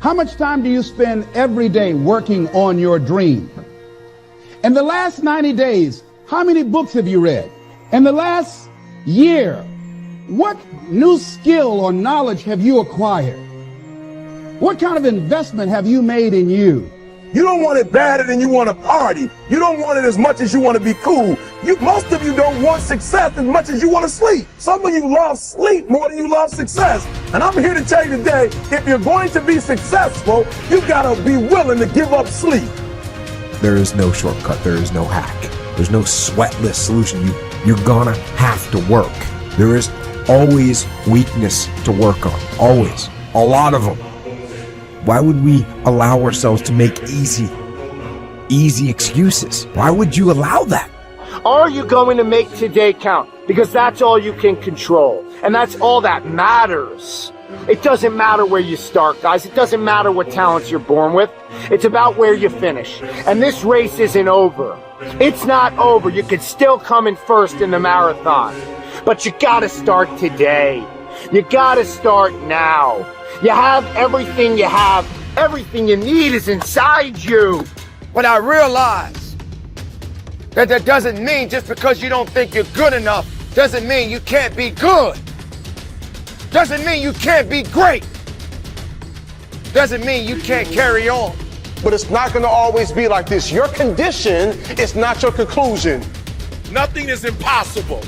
How much time do you spend every day working on your dream? In the last 90 days, how many books have you read? In the last year, what new skill or knowledge have you acquired? What kind of investment have you made in you? You don't want it badder than you want to party. You don't want it as much as you want to be cool. Most of you don't want success as much as you want to sleep. Some of you love sleep more than you love success. And I'm here to tell you today, if you're going to be successful, you gotta be willing to give up sleep. There is no shortcut. There is no hack. There's no sweatless solution. You're gonna have to work. There is always weakness to work on. Always. A lot of them. Why would we allow ourselves to make easy excuses? Why would you allow that? Are you going to make today count? Because that's all you can control. And that's all that matters. It doesn't matter where you start, guys. It doesn't matter what talents you're born with. It's about where you finish. And this race isn't over. It's not over. You could still come in first in the marathon. But you gotta start today. You gotta start now. You have everything you have. Everything you need is inside you. But I realize that doesn't mean just because you don't think you're good enough doesn't mean you can't be good. Doesn't mean you can't be great. Doesn't mean you can't carry on. But it's not gonna always be like this. Your condition is not your conclusion. Nothing is impossible.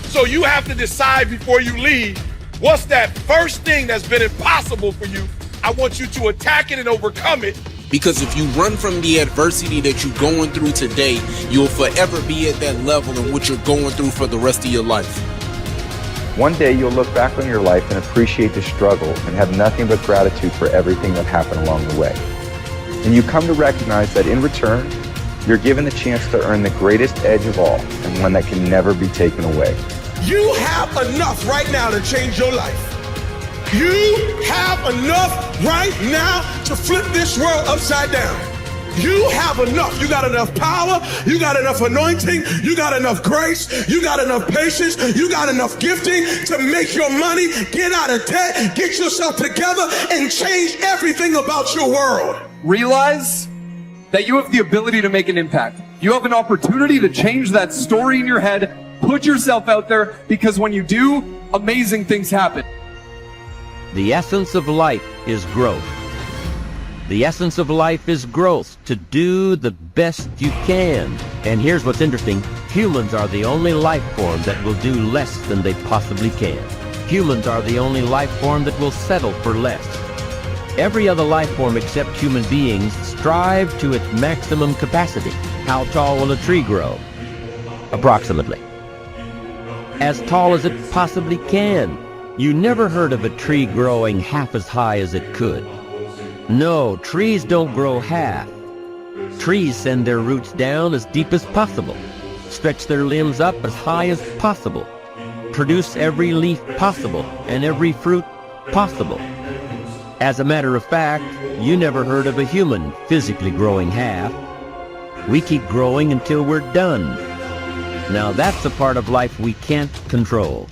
So you have to decide before you leave, what's that first thing that's been impossible for you? I want you to attack it and overcome it. Because if you run from the adversity that you're going through today, you'll forever be at that level in which you're going through for the rest of your life. One day you'll look back on your life and appreciate the struggle and have nothing but gratitude for everything that happened along the way. And you come to recognize that in return, you're given the chance to earn the greatest edge of all, and one that can never be taken away. You have enough right now to change your life. You have enough right now to flip this world upside down. You have enough. You got enough power. You got enough anointing. You got enough grace. You got enough patience. You got enough gifting to make your money, get out of debt, get yourself together, and change everything about your world. Realize that you have the ability to make an impact. You have an opportunity to change that story in your head. Put yourself out there, because when you do, amazing things happen. The essence of life is growth. The essence of life is growth, to do the best you can. And here's what's interesting. Humans are the only life form that will do less than they possibly can. Humans are the only life form that will settle for less. Every other life form except human beings strive to its maximum capacity. How tall will a tree grow? Approximately as tall as it possibly can. You never heard of a tree growing half as high as it could. No, trees don't grow half. Trees send their roots down as deep as possible, stretch their limbs up as high as possible, produce every leaf possible and every fruit possible. As a matter of fact, you never heard of a human physically growing half. We keep growing until we're done. Now that's a part of life we can't control.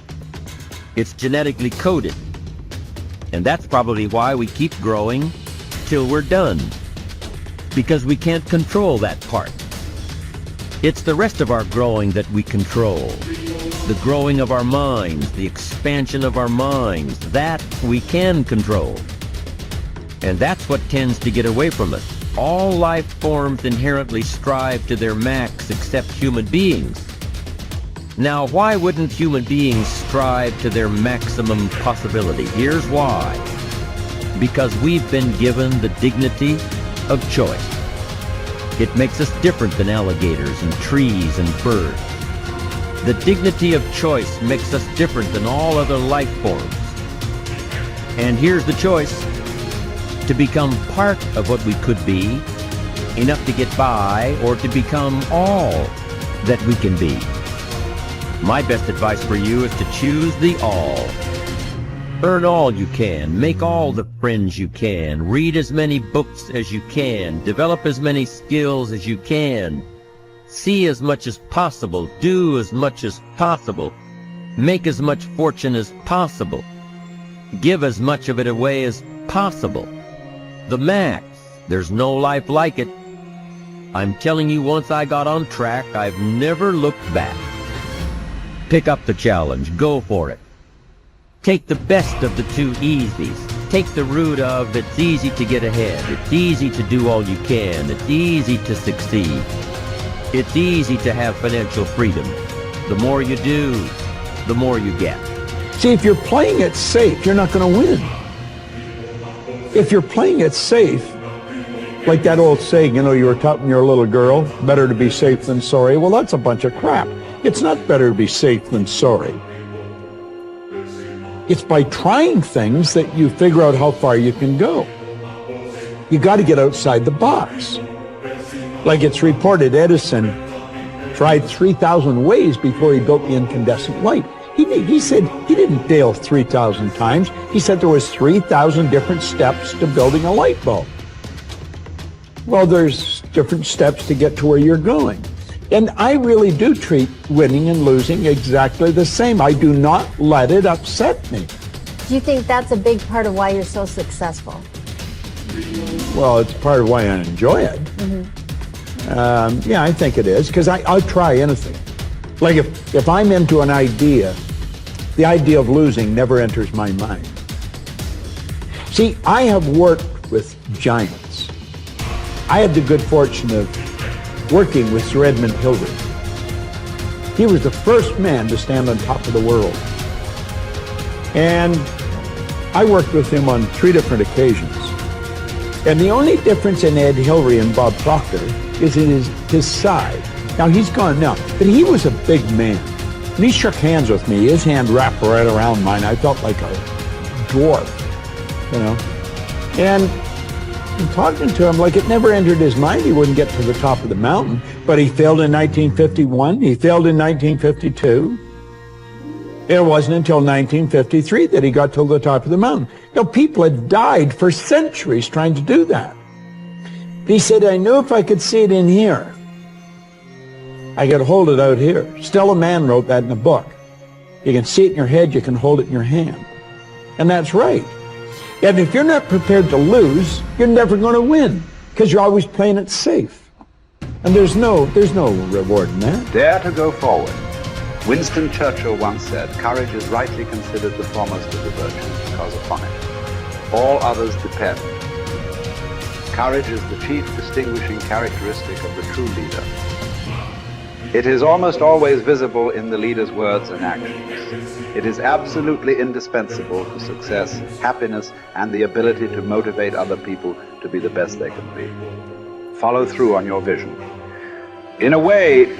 It's genetically coded. And that's probably why we keep growing till we're done. Because we can't control that part. It's the rest of our growing that we control. The growing of our minds, the expansion of our minds, that we can control. And that's what tends to get away from us. All life forms inherently strive to their max except human beings. Now, why wouldn't human beings strive to their maximum possibility? Here's why. Because we've been given the dignity of choice. It makes us different than alligators and trees and birds. The dignity of choice makes us different than all other life forms. And here's the choice: to become part of what we could be, enough to get by, or to become all that we can be. My best advice for you is to choose the all. Earn all you can, make all the friends you can, read as many books as you can, develop as many skills as you can, see as much as possible, do as much as possible, make as much fortune as possible, give as much of it away as possible. The max. There's no life like it. I'm telling you, once I got on track, I've never looked back. Pick up the challenge. Go for it. Take the best of the two easies. Take the route of it's easy to get ahead. It's easy to do all you can. It's easy to succeed. It's easy to have financial freedom. The more you do, the more you get. See, if you're playing it safe, you're not going to win. If you're playing it safe, like that old saying, you know, you were taught when you're a little girl, better to be safe than sorry. Well, that's a bunch of crap. It's not better to be safe than sorry. It's by trying things that you figure out how far you can go. You got to get outside the box. Like it's reported, Edison tried 3,000 ways before he built the incandescent light. He said he didn't fail 3,000 times. He said there was 3,000 different steps to building a light bulb. Well, there's different steps to get to where you're going. And I really do treat winning and losing exactly the same. I do not let it upset me. Do you think that's a big part of why you're so successful? Well, it's part of why I enjoy it. Yeah, I think it is, because I'll try anything. Like if I'm into an idea, the idea of losing never enters my mind. See, I have worked with giants. I had the good fortune of working with Sir Edmund Hillary. He was the first man to stand on top of the world. And I worked with him on 3 different occasions. And the only difference in Ed Hillary and Bob Proctor is in his size. Now, he's gone now, but he was a big man. When he shook hands with me, his hand wrapped right around mine. I felt like a dwarf, you know. And talking to him, like it never entered his mind he wouldn't get to the top of the mountain. But he failed in 1951. He failed in 1952. It wasn't until 1953 that he got to the top of the mountain. You know, people had died for centuries trying to do that. He said, I knew if I could see it in here, I could hold it out here. Stella Mann wrote that in a book. You can see it in your head, you can hold it in your hand. And that's right. And if you're not prepared to lose, you're never going to win, because you're always playing it safe. And there's no reward in that. Dare to go forward. Winston Churchill once said, courage is rightly considered the foremost of the virtues, because upon it all others depend. Courage is the chief distinguishing characteristic of the true leader. It is almost always visible in the leader's words and actions. It is absolutely indispensable to success, happiness, and the ability to motivate other people to be the best they can be. Follow through on your vision. In a way,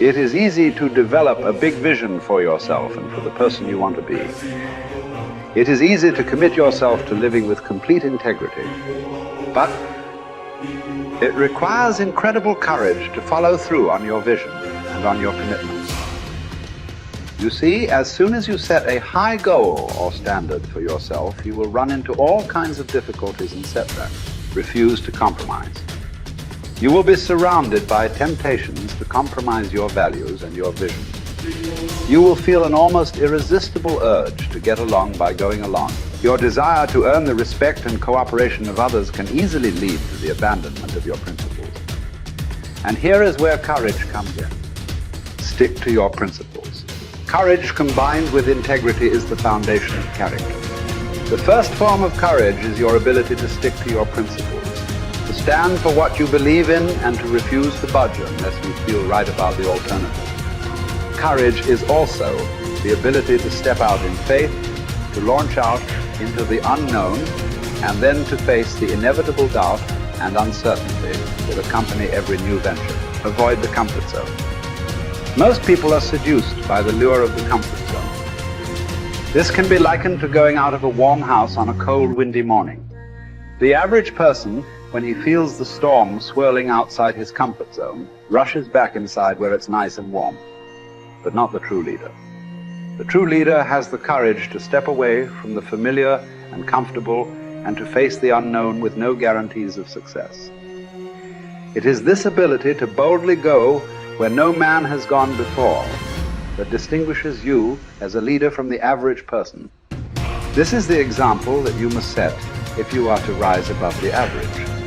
it is easy to develop a big vision for yourself and for the person you want to be. It is easy to commit yourself to living with complete integrity. But it requires incredible courage to follow through on your vision and on your commitments. You see, as soon as you set a high goal or standard for yourself, you will run into all kinds of difficulties and setbacks. Refuse to compromise. You will be surrounded by temptations to compromise your values and your vision. You will feel an almost irresistible urge to get along by going along. Your desire to earn the respect and cooperation of others can easily lead to the abandonment of your principles. And here is where courage comes in. Stick to your principles. Courage combined with integrity is the foundation of character. The first form of courage is your ability to stick to your principles, to stand for what you believe in and to refuse to budge unless you feel right about the alternative. Courage is also the ability to step out in faith, to launch out into the unknown, and then to face the inevitable doubt and uncertainty that accompany every new venture. Avoid the comfort zone. Most people are seduced by the lure of the comfort zone. This can be likened to going out of a warm house on a cold, windy morning. The average person, when he feels the storm swirling outside his comfort zone, rushes back inside where it's nice and warm. But not the true leader. The true leader has the courage to step away from the familiar and comfortable and to face the unknown with no guarantees of success. It is this ability to boldly go where no man has gone before that distinguishes you as a leader from the average person. This is the example that you must set if you are to rise above the average.